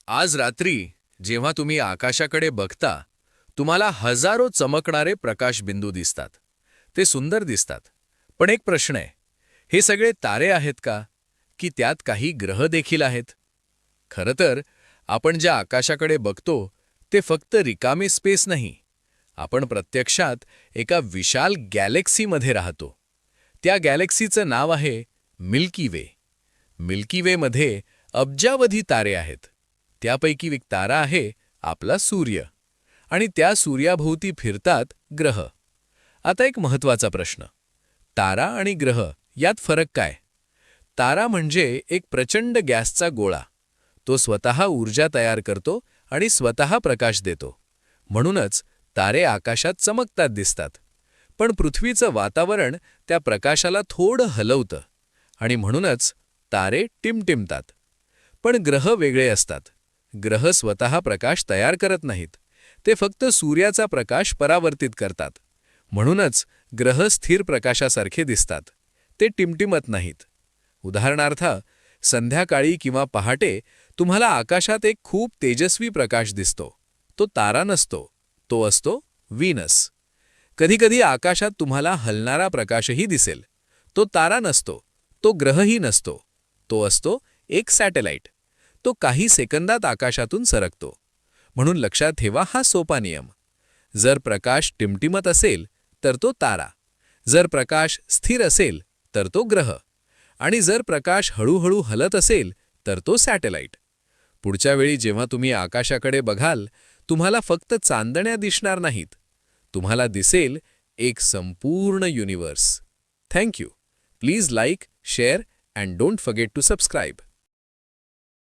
आज रात्री जेव्हा तुम्ही आकाशाकडे बघता, तुम्हाला हजारो चमकणारे प्रकाशबिंदू दिसतात. ते सुंदर दिसतात. पण एक प्रश्न आहे, हे सगळे तारे आहेत का? की त्यात काही ग्रह देखील आहेत? खरं तर आपण ज्या आकाशाकडे बघतो ते फक्त रिकामे स्पेस नाही. आपण प्रत्यक्षात एका विशाल गॅलेक्सीमध्ये राहतो. त्या गॅलेक्सीचं नाव आहे मिल्की वे. मिल्की वेमध्ये अब्जावधी तारे आहेत. त्यापैकी एक तारा आहे आपला सूर्य. आणि त्या सूर्याभोवती फिरतात ग्रह. आता एक महत्त्वाचा प्रश्न. तारा आणि ग्रह यात फरक काय? तारा म्हणजे एक प्रचंड गॅसचा गोळा. तो स्वतः ऊर्जा तयार करतो आणि स्वतः प्रकाश देतो. म्हणूनच तारे आकाशात चमकतात दिसतात. पण पृथ्वीचं वातावरण त्या प्रकाशाला थोडं हलवतं आणि म्हणूनच तारे टिमटिमतात. पण ग्रह वेगळे असतात. ग्रह स्वतः प्रकाश तयार करत नाहीत. ते फक्त सूर्याचा प्रकाश परावर्तित करतात. म्हणूनच ग्रह स्थिर प्रकाशासारखे दिसतात. ते टिमटिमत नाहीत. उदाहरणार्थ, संध्याकाळी किंवा पहाटे तुम्हाला आकाशात एक खूप तेजस्वी प्रकाश दिसतो. तो तारा नसतो. तो असतो व्हीनस. कधीकधी आकाशात तुम्हाला हलणारा प्रकाशही दिसेल. तो तारा नसतो. तो ग्रहही नसतो. तो असतो एक सॅटेलाइट. तो काही सेकंदात आकाशातून सरकतो. म्हणून लक्षात ठेवा हा सोपा नियम. जर प्रकाश टिमटिमत असेल तर तो तारा. जर प्रकाश स्थिर असेल तर तो ग्रह. आणि जर प्रकाश हळूहळू हलत असेल तर तो सॅटेलाइट. पुढच्या वेळी जेव्हा तुम्ही आकाशाकडे बघाल, तुम्हाला फक्त चांदण्या दिसणार नाहीत. तुम्हाला दिसेल एक संपूर्ण universe. Thank you. Please like, share and don't forget to subscribe.